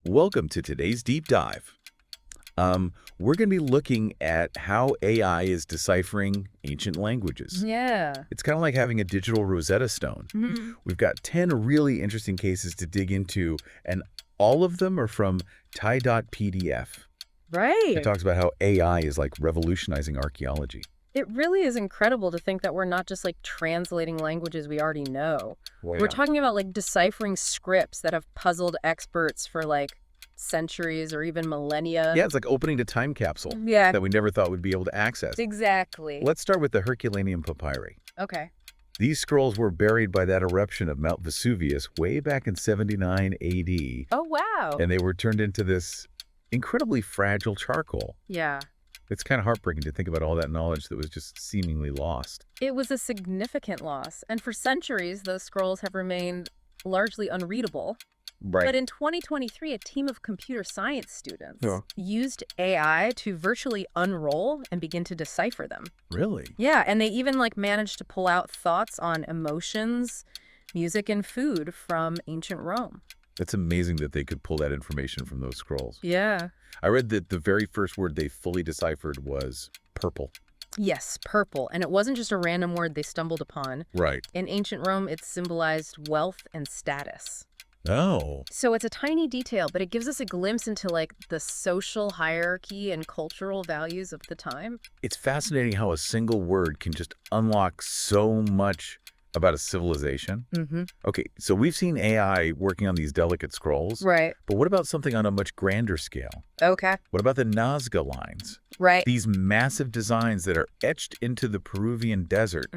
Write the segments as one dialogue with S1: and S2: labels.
S1: Welcome to today's deep dive. We're going to be looking at how AI is deciphering ancient languages.
S2: Yeah.
S1: It's kind of like having a digital Rosetta Stone. We've got 10 really interesting cases to dig into, and all of them are from TIE.pdf.
S2: Right.
S1: It talks about how AI is like revolutionizing archaeology.
S2: It really is incredible to think that we're not just like translating languages we already know. We're talking about like deciphering scripts that have puzzled experts for like centuries or even millennia.
S1: Yeah, it's like opening a time capsule
S2: Yeah.
S1: that we never thought we'd be able to access.
S2: Exactly.
S1: Let's start with the Herculaneum papyri.
S2: Okay.
S1: These scrolls were buried by that eruption of Mount Vesuvius way back in 79 AD,
S2: Oh, wow.
S1: and they were turned into this incredibly fragile charcoal.
S2: Yeah.
S1: It's kind of heartbreaking to think about all that knowledge that was just seemingly lost.
S2: It was a significant loss, and for centuries, those scrolls have remained largely unreadable. But in 2023, a team of computer science students used AI to virtually unroll and begin to decipher them.
S1: Really?
S2: Yeah, and they even like managed to pull out thoughts on emotions, music, and food from ancient Rome.
S1: It's amazing that they could pull that information from those scrolls.
S2: Yeah.
S1: I read that the very first word they fully deciphered was purple.
S2: Yes, purple. And it wasn't just a random word they stumbled upon.
S1: Right.
S2: In ancient Rome, it symbolized wealth and status.
S1: Oh.
S2: So it's a tiny detail, but it gives us a glimpse into like the social hierarchy and cultural values of the time.
S1: It's fascinating how a single word can just unlock so much about a civilization. Okay, so we've seen AI working on these delicate scrolls.
S2: Right.
S1: But what about something on a much grander scale?
S2: Okay.
S1: What about the Nazca lines?
S2: Right.
S1: These massive designs that are etched into the Peruvian desert.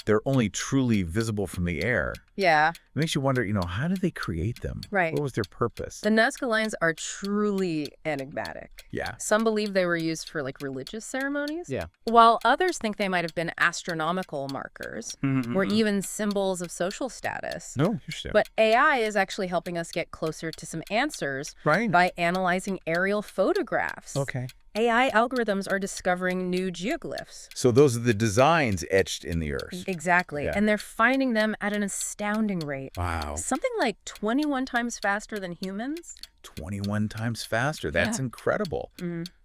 S1: They're only truly visible from the air.
S2: Yeah.
S1: It makes you wonder, how did they create them?
S2: Right.
S1: What was their purpose?
S2: The Nazca lines are truly enigmatic.
S1: Yeah.
S2: Some believe they were used for like religious ceremonies.
S1: Yeah.
S2: While others think they might have been astronomical markers or even symbols of social status.
S1: No, interesting.
S2: But AI is actually helping us get closer to some answers
S1: Right.
S2: by analyzing aerial photographs.
S1: Okay.
S2: AI algorithms are discovering new geoglyphs.
S1: So those are the designs etched in the earth.
S2: Exactly.
S1: Yeah.
S2: And they're finding them at an astounding rate.
S1: Wow.
S2: Something like 21 times faster than humans.
S1: 21 times faster. That's
S2: Yeah.
S1: incredible.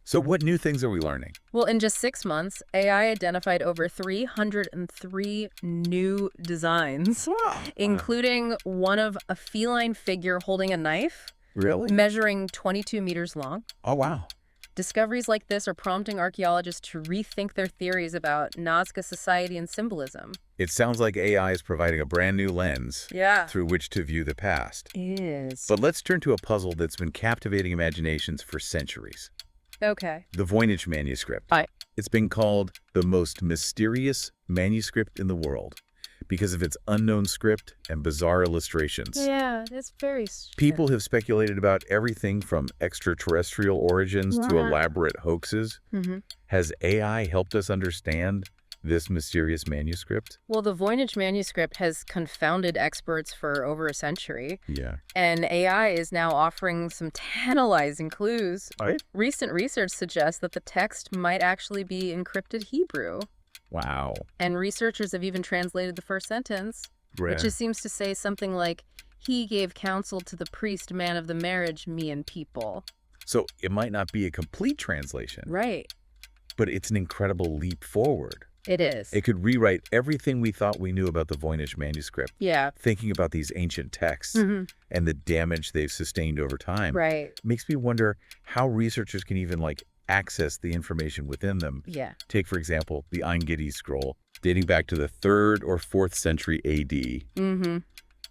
S1: So what new things are we learning?
S2: Well, in just 6 months, AI identified over 303 new designs, including one of a feline figure holding a knife,
S1: Really?
S2: measuring 22 meters long.
S1: Oh, wow.
S2: Discoveries like this are prompting archaeologists to rethink their theories about Nazca society and symbolism.
S1: It sounds like AI is providing a brand new lens
S2: Yeah.
S1: through which to view the past.
S2: Is.
S1: But let's turn to a puzzle that's been captivating imaginations for centuries.
S2: Okay.
S1: The Voynich manuscript.
S2: Aye.
S1: It's been called the most mysterious manuscript in the world because of its unknown script and bizarre illustrations.
S2: Yeah, it's very...
S1: People have speculated about everything from extraterrestrial origins to elaborate hoaxes. Has AI helped us understand this mysterious manuscript?
S2: Well, the Voynich manuscript has confounded experts for over a century,
S1: Yeah.
S2: and AI is now offering some tantalizing clues.
S1: Right?
S2: Recent research suggests that the text might actually be encrypted Hebrew,
S1: Wow.
S2: and researchers have even translated the first sentence,
S1: Rare.
S2: which just seems to say something like, "He gave counsel to the priest, man of the marriage, me and people."
S1: So it might not be a complete translation,
S2: Right.
S1: but it's an incredible leap forward.
S2: It is.
S1: It could rewrite everything we thought we knew about the Voynich manuscript,
S2: Yeah.
S1: thinking about these ancient texts and the damage they've sustained over time.
S2: Right.
S1: Makes me wonder how researchers can even access the information within them.
S2: Yeah.
S1: Take, for example, the Ein Gedi scroll, dating back to the 3rd or 4th century AD.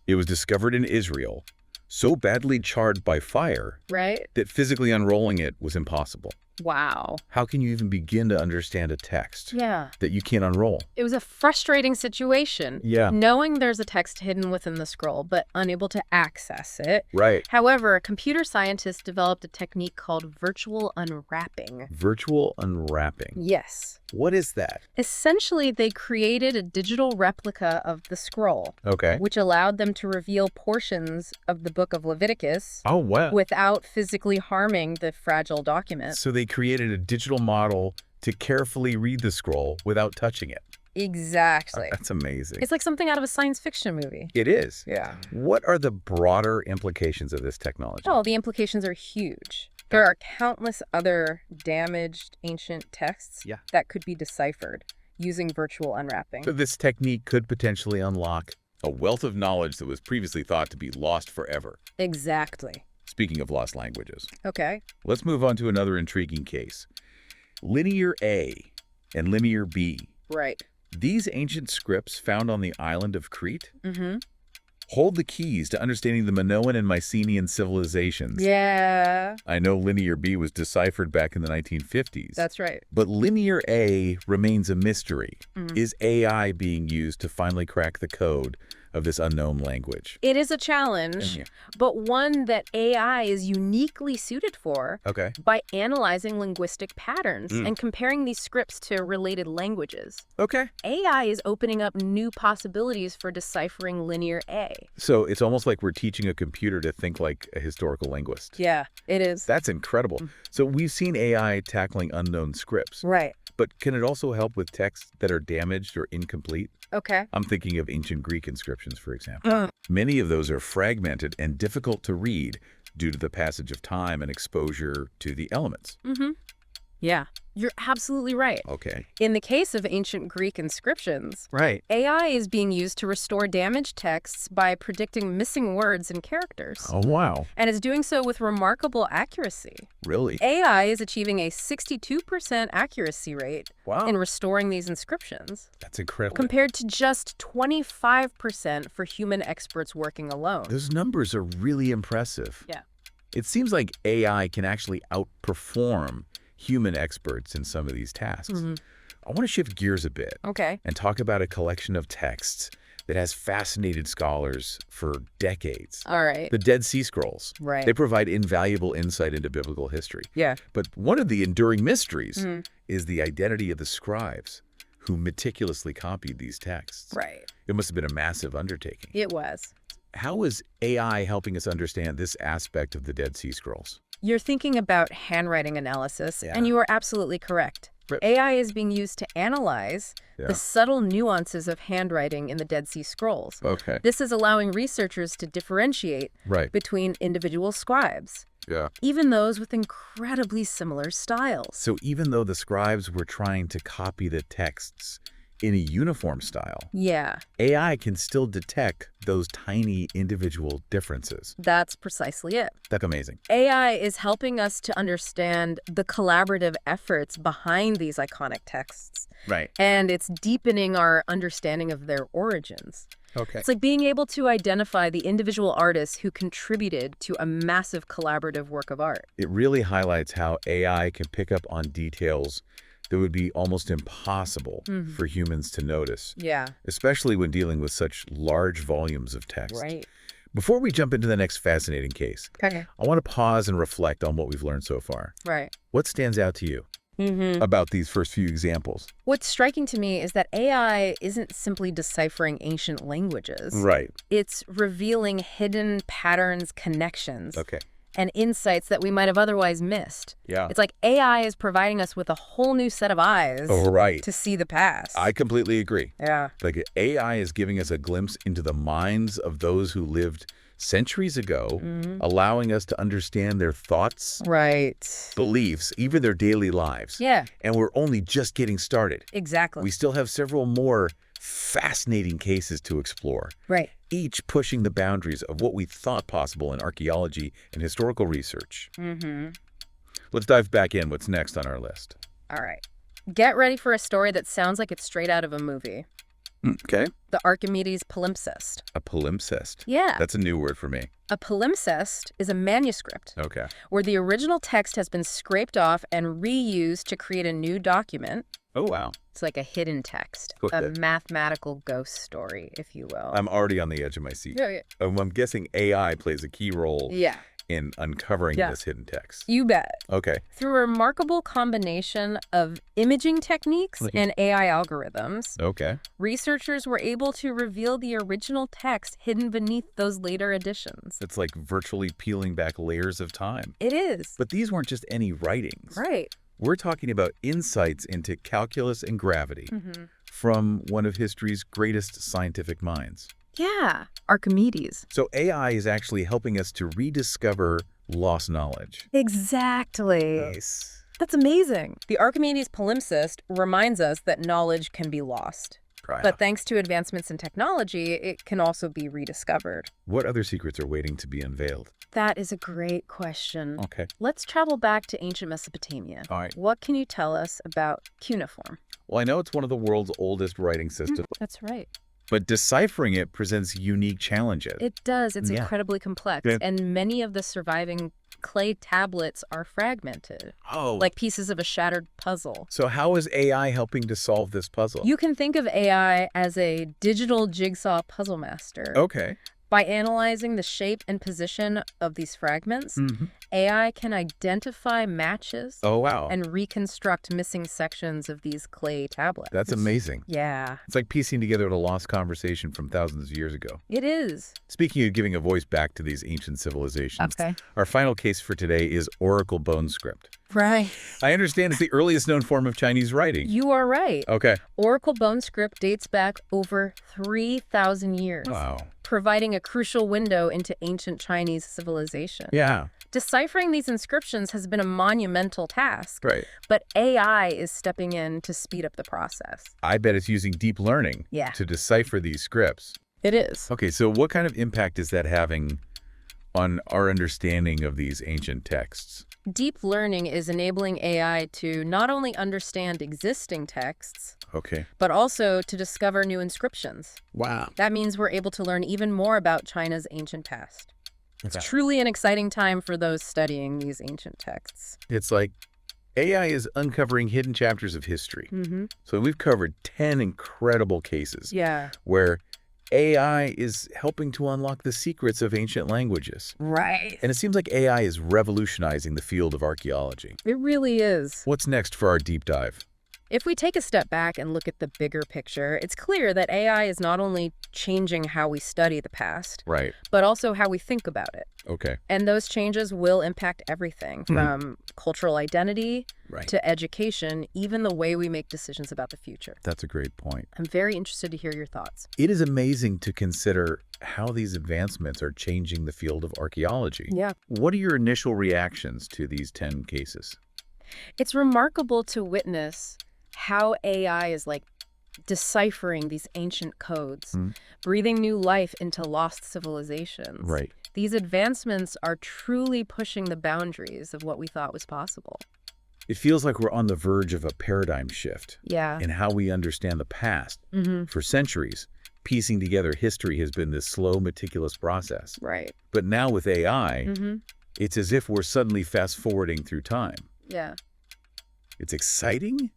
S1: It was discovered in Israel, so badly charred by fire
S2: Right?
S1: that physically unrolling it was impossible.
S2: Wow.
S1: How can you even begin to understand a text
S2: Yeah.
S1: that you can't unroll?
S2: It was a frustrating situation.
S1: Yeah.
S2: Knowing there's a text hidden within the scroll, but unable to access it.
S1: Right.
S2: However, computer scientists developed a technique called virtual unwrapping.
S1: Virtual unwrapping.
S2: Yes.
S1: What is that?
S2: Essentially, they created a digital replica of the scroll,
S1: Okay.
S2: which allowed them to reveal portions of the book of Leviticus
S1: Oh, wow.
S2: without physically harming the fragile document.
S1: So they created a digital model to carefully read the scroll without touching it.
S2: Exactly.
S1: That's amazing.
S2: It's like something out of a science fiction movie.
S1: It is.
S2: Yeah.
S1: What are the broader implications of this technology?
S2: Oh, the implications are huge. There are countless other damaged ancient texts that could be deciphered using virtual unwrapping.
S1: So this technique could potentially unlock a wealth of knowledge that was previously thought to be lost forever.
S2: Exactly.
S1: Speaking of lost languages.
S2: Okay.
S1: Let's move on to another intriguing case. Linear A and Linear B.
S2: Right.
S1: These ancient scripts found on the island of Crete hold the keys to understanding the Minoan and Mycenaean civilizations.
S2: Yeah.
S1: I know Linear B was deciphered back in the 1950s.
S2: That's right.
S1: But Linear A remains a mystery. Is AI being used to finally crack the code of this unknown language?
S2: It is a challenge, but one that AI is uniquely suited for by analyzing linguistic patterns and comparing these scripts to related languages. AI is opening up new possibilities for deciphering Linear A.
S1: So it's almost like we're teaching a computer to think like a historical linguist.
S2: Yeah, it is.
S1: That's incredible. So we've seen AI tackling unknown scripts.
S2: Right.
S1: But can it also help with texts that are damaged or incomplete?
S2: Okay.
S1: I'm thinking of ancient Greek inscriptions, for example. Many of those are fragmented and difficult to read due to the passage of time and exposure to the elements.
S2: Yeah, you're absolutely right.
S1: Okay.
S2: In the case of ancient Greek inscriptions, AI is being used to restore damaged texts by predicting missing words and characters.
S1: Oh, wow.
S2: And is doing so with remarkable accuracy.
S1: Really?
S2: AI is achieving a 62% accuracy rate in restoring these inscriptions.
S1: That's incredible.
S2: Compared to just 25% for human experts working alone.
S1: Those numbers are really impressive.
S2: Yeah.
S1: It seems like AI can actually outperform human experts in some of these tasks. I want to shift gears a bit and talk about a collection of texts that has fascinated scholars for decades.
S2: All right.
S1: The Dead Sea Scrolls.
S2: Right.
S1: They provide invaluable insight into biblical history.
S2: Yeah.
S1: But one of the enduring mysteries is the identity of the scribes who meticulously copied these texts.
S2: Right.
S1: It must have been a massive undertaking.
S2: It was.
S1: How is AI helping us understand this aspect of the Dead Sea Scrolls?
S2: You're thinking about handwriting analysis, and you are absolutely correct. AI is being used to analyze the subtle nuances of handwriting in the Dead Sea Scrolls. This is allowing researchers to differentiate between individual scribes, even those with incredibly similar styles.
S1: So even though the scribes were trying to copy the texts in a uniform style, AI can still detect those tiny individual differences.
S2: That's precisely it.
S1: That's amazing.
S2: AI is helping us to understand the collaborative efforts behind these iconic texts. And it's deepening our understanding of their origins. It's like being able to identify the individual artists who contributed to a massive collaborative work of art.
S1: It really highlights how AI can pick up on details that would be almost impossible for humans to notice. Especially when dealing with such large volumes of text. Before we jump into the next fascinating case, I want to pause and reflect on what we've learned so far. What stands out to you about these first few examples?
S2: What's striking to me is that AI isn't simply deciphering ancient languages. It's revealing hidden patterns, connections. And insights that we might have otherwise missed. It's like AI is providing us with a whole new set of eyes to see the past.
S1: I completely agree. Like AI is giving us a glimpse into the minds of those who lived centuries ago, allowing us to understand their thoughts, beliefs, even their daily lives. And we're only just getting started.
S2: Exactly.
S1: We still have several more fascinating cases to explore. Each pushing the boundaries of what we thought possible in archaeology and historical research. Let's dive back in. What's next on our list?
S2: All right. Get ready for a story that sounds like it's straight out of a movie. The Archimedes palimpsest.
S1: A palimpsest?
S2: Yeah.
S1: That's a new word for me.
S2: A palimpsest is a manuscript where the original text has been scraped off and reused to create a new document.
S1: Oh, wow.
S2: It's like a hidden text, a mathematical ghost story, if you will.
S1: I'm already on the edge of my seat. I'm guessing AI plays a key role in uncovering this hidden text.
S2: You bet. Through a remarkable combination of imaging techniques and AI algorithms, researchers were able to reveal the original text hidden beneath those later additions.
S1: It's like virtually peeling back layers of time.
S2: It is.
S1: But these weren't just any writings. We're talking about insights into calculus and gravity, from one of history's greatest scientific minds.
S2: Yeah, Archimedes.
S1: So AI is actually helping us to rediscover lost knowledge.
S2: Exactly.
S1: Nice.
S2: That's amazing. The Archimedes palimpsest reminds us that knowledge can be lost.
S1: Right.
S2: But thanks to advancements in technology, it can also be rediscovered.
S1: What other secrets are waiting to be unveiled?
S2: That is a great question.
S1: Okay.
S2: Let's travel back to ancient Mesopotamia.
S1: All right.
S2: What can you tell us about cuneiform?
S1: Well, I know it's one of the world's oldest writing systems.
S2: That's right.
S1: But deciphering it presents unique challenges.
S2: It does. It's incredibly complex.
S1: Yeah.
S2: And many of the surviving clay tablets are fragmented.
S1: Oh.
S2: Like pieces of a shattered puzzle.
S1: So how is AI helping to solve this puzzle?
S2: You can think of AI as a digital jigsaw puzzle master.
S1: Okay.
S2: By analyzing the shape and position of these fragments, AI can identify matches and reconstruct missing sections of these clay tablets.
S1: That's amazing.
S2: Yeah.
S1: It's like piecing together a lost conversation from thousands of years ago.
S2: It is.
S1: Speaking of giving a voice back to these ancient civilizations,
S2: Okay.
S1: Our final case for today is Oracle Bone Script.
S2: Right.
S1: I understand it's the earliest known form of Chinese writing.
S2: You are right.
S1: Okay.
S2: Oracle Bone Script dates back over 3,000 years.
S1: Wow.
S2: Providing a crucial window into ancient Chinese civilization.
S1: Yeah.
S2: Deciphering these inscriptions has been a monumental task.
S1: Right.
S2: But AI is stepping in to speed up the process.
S1: I bet it's using deep learning to decipher these scripts.
S2: It is.
S1: Okay, so what kind of impact is that having on our understanding of these ancient texts?
S2: Deep learning is enabling AI to not only understand existing texts, but also to discover new inscriptions.
S1: Wow.
S2: That means we're able to learn even more about China's ancient past. It's truly an exciting time for those studying these ancient texts.
S1: It's like AI is uncovering hidden chapters of history. So we've covered 10 incredible cases where AI is helping to unlock the secrets of ancient languages.
S2: Right.
S1: And it seems like AI is revolutionizing the field of archaeology.
S2: It really is.
S1: What's next for our deep dive?
S2: If we take a step back and look at the bigger picture, it's clear that AI is not only changing how we study the past, but also how we think about it.
S1: Okay.
S2: And those changes will impact everything from cultural identity to education, even the way we make decisions about the future.
S1: That's a great point.
S2: I'm very interested to hear your thoughts.
S1: It is amazing to consider how these advancements are changing the field of archaeology.
S2: Yeah.
S1: What are your initial reactions to these 10 cases?
S2: It's remarkable to witness how AI is like deciphering these ancient codes, breathing new life into lost civilizations.
S1: Right.
S2: These advancements are truly pushing the boundaries of what we thought was possible.
S1: It feels like we're on the verge of a paradigm shift in how we understand the past. For centuries, piecing together history has been this slow, meticulous process.
S2: Right.
S1: But now with AI, it's as if we're suddenly fast-forwarding through time.
S2: Yeah.
S1: It's exciting,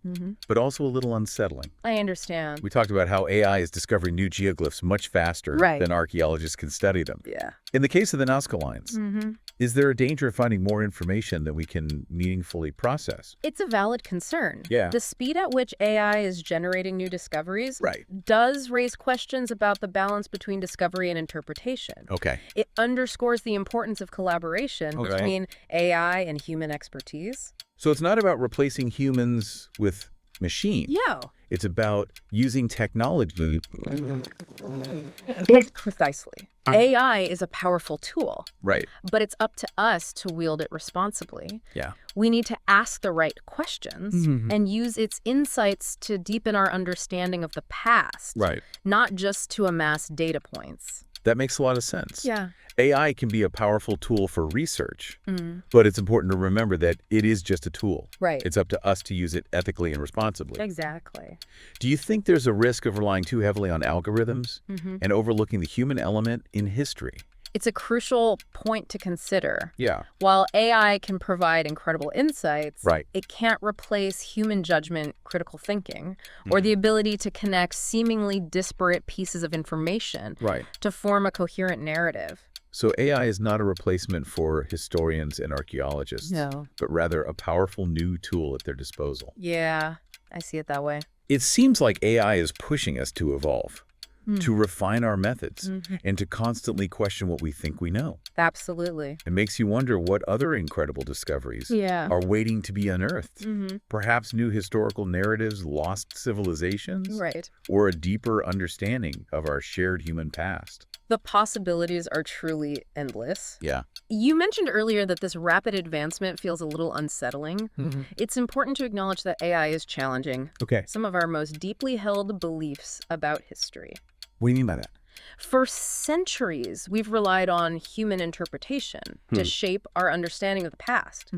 S1: but also a little unsettling.
S2: I understand.
S1: We talked about how AI is discovering new geoglyphs much faster than archaeologists can study them.
S2: Yeah.
S1: In the case of the Nazca Lines, is there a danger of finding more information than we can meaningfully process?
S2: It's a valid concern.
S1: Yeah.
S2: The speed at which AI is generating new discoveries does raise questions about the balance between discovery and interpretation.
S1: Okay.
S2: It underscores the importance of collaboration between AI and human expertise.
S1: So it's not about replacing humans with machines.
S2: Yeah.
S1: It's about using technology.
S2: Precisely. AI is a powerful tool.
S1: Right.
S2: But it's up to us to wield it responsibly.
S1: Yeah.
S2: We need to ask the right questions and use its insights to deepen our understanding of the past.
S1: Right.
S2: Not just to amass data points.
S1: That makes a lot of sense.
S2: Yeah.
S1: AI can be a powerful tool for research, but it's important to remember that it is just a tool.
S2: Right.
S1: It's up to us to use it ethically and responsibly.
S2: Exactly.
S1: Do you think there's a risk of relying too heavily on algorithms and overlooking the human element in history?
S2: It's a crucial point to consider.
S1: Yeah.
S2: While AI can provide incredible insights,
S1: right,
S2: it can't replace human judgment, critical thinking, or the ability to connect seemingly disparate pieces of information to form a coherent narrative.
S1: So AI is not a replacement for historians and archaeologists, but rather a powerful new tool at their disposal.
S2: Yeah, I see it that way.
S1: It seems like AI is pushing us to evolve. to refine our methods, and to constantly question what we think we know.
S2: Absolutely.
S1: It makes you wonder what other incredible discoveries are waiting to be unearthed. Perhaps new historical narratives, lost civilizations, or a deeper understanding of our shared human past.
S2: The possibilities are truly endless.
S1: Yeah.
S2: You mentioned earlier that this rapid advancement feels a little unsettling. It's important to acknowledge that AI is challenging some of our most deeply held beliefs about history.
S1: What do you mean by that?
S2: For centuries, we've relied on human interpretation to shape our understanding of the past.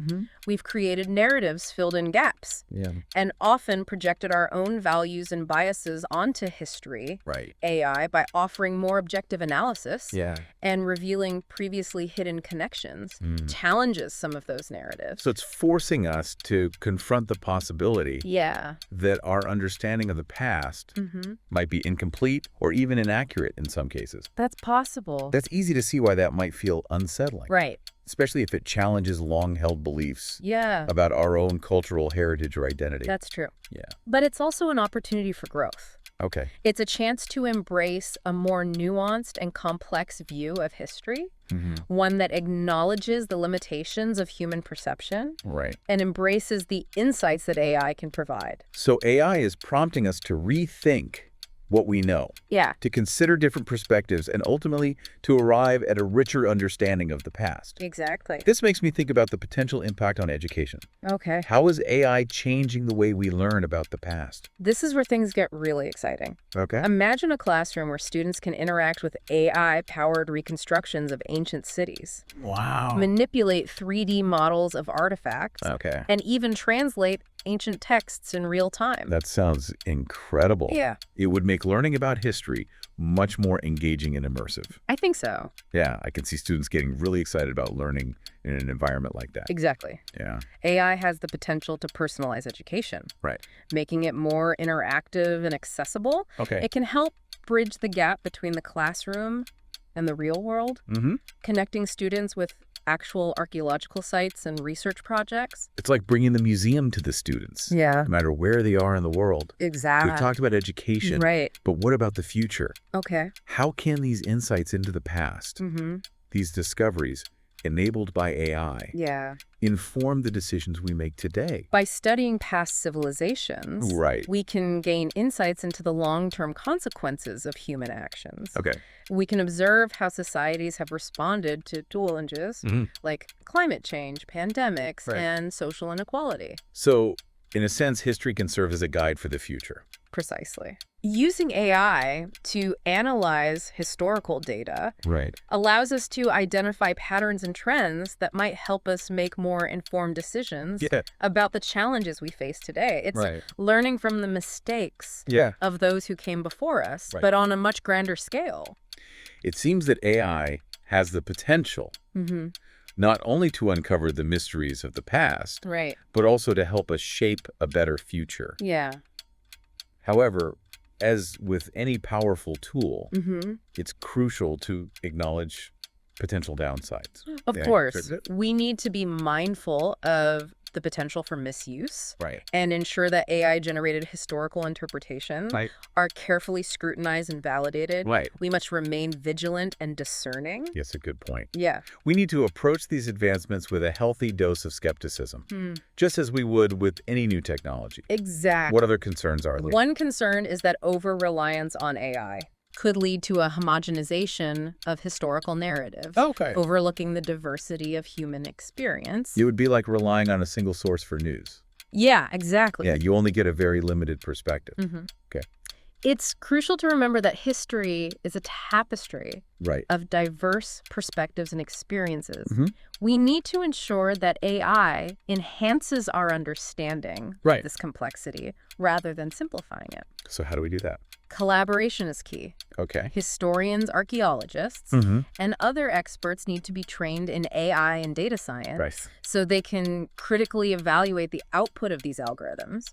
S2: We've created narratives filled in gaps and often projected our own values and biases onto history, AI, by offering more objective analysis and revealing previously hidden connections, challenges some of those narratives.
S1: So it's forcing us to confront the possibility that our understanding of the past might be incomplete or even inaccurate in some cases.
S2: That's possible.
S1: That's easy to see why that might feel unsettling.
S2: Right.
S1: Especially if it challenges long-held beliefs about our own cultural heritage or identity.
S2: That's true.
S1: Yeah.
S2: But it's also an opportunity for growth.
S1: Okay.
S2: It's a chance to embrace a more nuanced and complex view of history, one that acknowledges the limitations of human perception and embraces the insights that AI can provide.
S1: So AI is prompting us to rethink what we know, to consider different perspectives, and ultimately to arrive at a richer understanding of the past.
S2: Exactly.
S1: This makes me think about the potential impact on education.
S2: Okay.
S1: How is AI changing the way we learn about the past?
S2: This is where things get really exciting.
S1: Okay.
S2: Imagine a classroom where students can interact with AI-powered reconstructions of ancient cities.
S1: Wow.
S2: Manipulate 3D models of artifacts.
S1: Okay.
S2: And even translate ancient texts in real time.
S1: That sounds incredible.
S2: Yeah.
S1: It would make learning about history much more engaging and immersive.
S2: I think so.
S1: Yeah, I can see students getting really excited about learning in an environment like that.
S2: Exactly.
S1: Yeah.
S2: AI has the potential to personalize education. Making it more interactive and accessible.
S1: Okay.
S2: It can help bridge the gap between the classroom and the real world, connecting students with actual archaeological sites and research projects.
S1: It's like bringing the museum to the students.
S2: Yeah.
S1: No matter where they are in the world.
S2: Exactly.
S1: We've talked about education. But what about the future?
S2: Okay.
S1: How can these insights into the past, these discoveries enabled by AI, inform the decisions we make today?
S2: By studying past civilizations, we can gain insights into the long-term consequences of human actions.
S1: Okay.
S2: We can observe how societies have responded to challenges like climate change, pandemics, and social inequality.
S1: So, in a sense, history can serve as a guide for the future.
S2: Precisely. Using AI to analyze historical data allows us to identify patterns and trends that might help us make more informed decisions about the challenges we face today. It's learning from the mistakes of those who came before us, but on a much grander scale.
S1: It seems that AI has the potential not only to uncover the mysteries of the past, but also to help us shape a better future.
S2: Yeah.
S1: However, as with any powerful tool, it's crucial to acknowledge potential downsides.
S2: Of course. We need to be mindful of the potential for misuse and ensure that AI-generated historical interpretations are carefully scrutinized and validated. We must remain vigilant and discerning.
S1: Yes, a good point.
S2: Yeah.
S1: We need to approach these advancements with a healthy dose of skepticism, just as we would with any new technology.
S2: Exactly.
S1: What other concerns are there?
S2: One concern is that over-reliance on AI could lead to a homogenization of historical narratives, overlooking the diversity of human experience.
S1: It would be like relying on a single source for news.
S2: Yeah, exactly.
S1: Yeah, you only get a very limited perspective. Okay.
S2: It's crucial to remember that history is a tapestry of diverse perspectives and experiences. We need to ensure that AI enhances our understanding of this complexity rather than simplifying it.
S1: So how do we do that?
S2: Collaboration is key.
S1: Okay.
S2: Historians, archaeologists, and other experts need to be trained in AI and data science so they can critically evaluate the output of these algorithms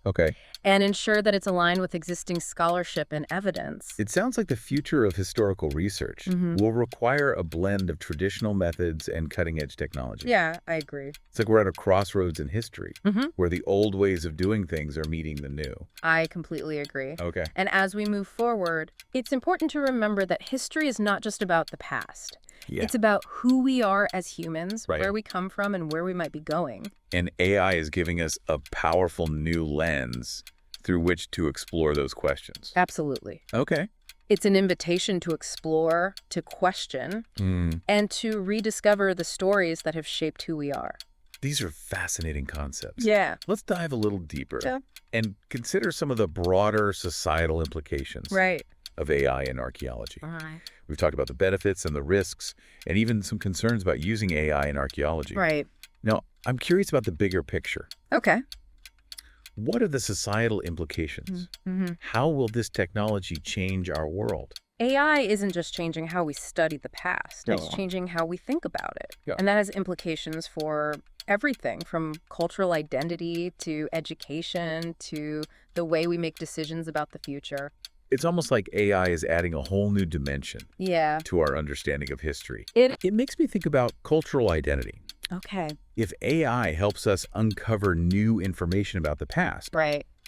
S2: and ensure that it's aligned with existing scholarship and evidence.
S1: It sounds like the future of historical research will require a blend of traditional methods and cutting-edge technology. technology.
S2: Yeah, I agree.
S1: It's like we're at a crossroads in history where the old ways of doing things are meeting the new.
S2: I completely agree.
S1: Okay.
S2: And as we move forward, it's important to remember that history is not just about the past. Yeah. It's about who we are as humans, where we come from, and where we might be going.
S1: And AI is giving us a powerful new lens through which to explore those questions.
S2: Absolutely.
S1: Okay.
S2: It's an invitation to explore, to question, and to rediscover the stories that have shaped who we are.
S1: These are fascinating concepts.
S2: Yeah.
S1: Let's dive a little deeper and consider some of the broader societal implications of AI in archaeology. We've talked about the benefits and the risks, and even some concerns about using AI in archaeology. Now, I'm curious about the bigger picture.
S2: Okay.
S1: What are the societal implications? How will this technology change our world?
S2: AI isn't just changing how we study the past. It's changing how we think about it. And that has implications for everything from cultural identity to education to the way we make decisions about the future.
S1: It's almost like AI is adding a whole new dimension to our understanding of history. It makes me think about cultural identity.
S2: Okay.
S1: If AI helps us uncover new information about the past,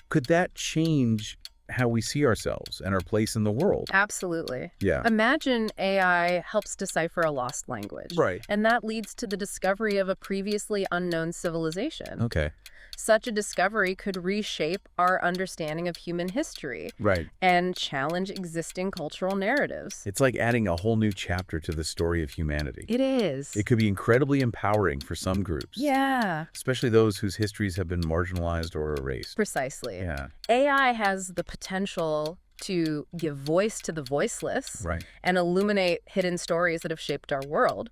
S1: could that change how we see ourselves and our place in the world?
S2: Absolutely.
S1: Yeah.
S2: Imagine AI helps decipher a lost language. And that leads to the discovery of a previously unknown civilization.
S1: Okay.
S2: Such a discovery could reshape our understanding of human history and challenge existing cultural narratives.
S1: It's like adding a whole new chapter to the story of humanity.
S2: It is.
S1: It could be incredibly empowering for some groups.
S2: Yeah.
S1: Especially those whose histories have been marginalized or erased.
S2: Precisely.
S1: Yeah.
S2: AI has the potential to give voice to the voiceless and illuminate hidden stories that have shaped our world.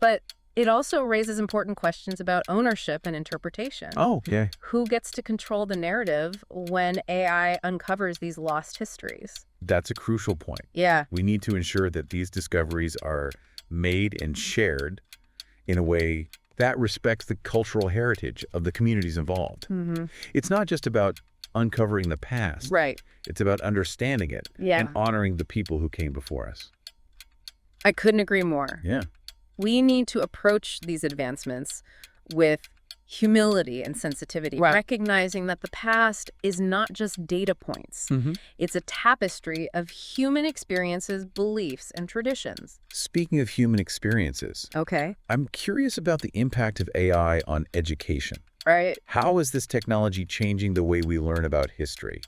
S2: But it also raises important questions about ownership and interpretation.
S1: Oh, okay.
S2: Who gets to control the narrative when AI uncovers these lost histories?
S1: That's a crucial point.
S2: Yeah.
S1: We need to ensure that these discoveries are made and shared in a way that respects the cultural heritage of the communities involved. It's not just about uncovering the past. It's about understanding it and honoring the people who came before us.
S2: I couldn't agree more.
S1: Yeah.
S2: We need to approach these advancements with humility and sensitivity, recognizing that the past is not just data points. It's a tapestry of human experiences, beliefs, and traditions.
S1: Speaking of human experiences, I'm curious about the impact of AI on education. How is this technology changing the way we learn about history?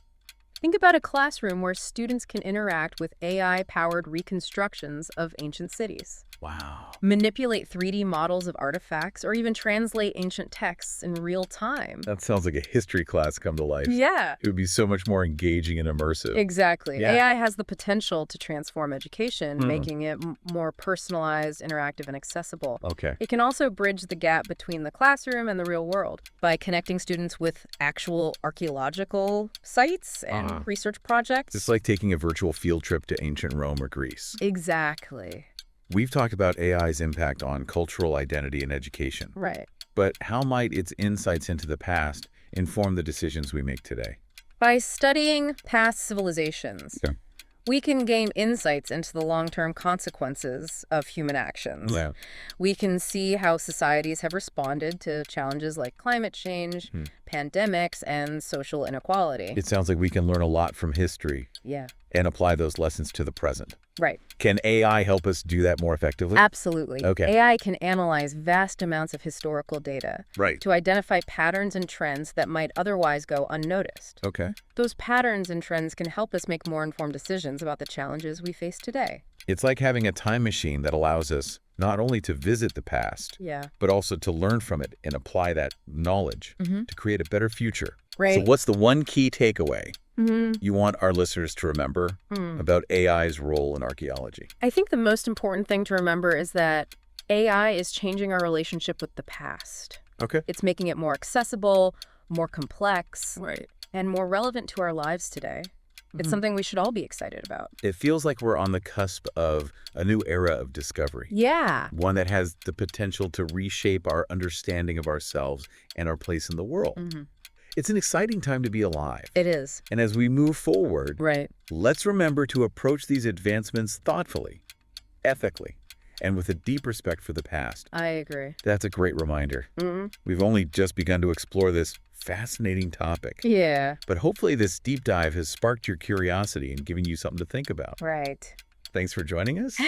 S2: Think about a classroom where students can interact with AI-powered reconstructions of ancient cities.
S1: Wow.
S2: Manipulate 3D models of artifacts, or even translate ancient texts in real time.
S1: That sounds like a history class come to life.
S2: Yeah.
S1: It would be so much more engaging and immersive.
S2: Exactly. Yeah. AI has the potential to transform education, making it more personalized, interactive, and accessible.
S1: Okay.
S2: It can also bridge the gap between the classroom and the real world by connecting students with actual archaeological sites and research projects.
S1: It's like taking a virtual field trip to ancient Rome or Greece.
S2: Exactly.
S1: We've talked about AI's impact on cultural identity and education. But how might its insights into the past inform the decisions we make today?
S2: By studying past civilizations, we can gain insights into the long-term consequences of human actions. We can see how societies have responded to challenges like climate change, pandemics, and social inequality.
S1: It sounds like we can learn a lot from history and apply those lessons to the present. Can AI help us do that more effectively?
S2: Absolutely. AI can analyze vast amounts of historical data to identify patterns and trends that might otherwise go unnoticed. Those patterns and trends can help us make more informed decisions about the challenges we face today.
S1: It's like having a time machine that allows us not only to visit the past, but also to learn from it and apply that knowledge to create a better future. So what's the one key takeaway you want our listeners to remember about AI's role in archaeology?
S2: I think the most important thing to remember is that AI is changing our relationship with the past. It's making it more accessible, more complex, and more relevant to our lives today. It's something we should all be excited about.
S1: It feels like we're on the cusp of a new era of discovery. One that has the potential to reshape our understanding of ourselves and our place in the world. It's an exciting time to be alive.
S2: It is.
S1: And as we move forward, let's remember to approach these advancements thoughtfully, ethically, and with a deep respect for the past.
S2: I agree.
S1: That's a great reminder. We've only just begun to explore this fascinating topic.
S2: Yeah.
S1: But hopefully this deep dive has sparked your curiosity and given you something to think about.
S2: Right.
S1: Thanks for joining us.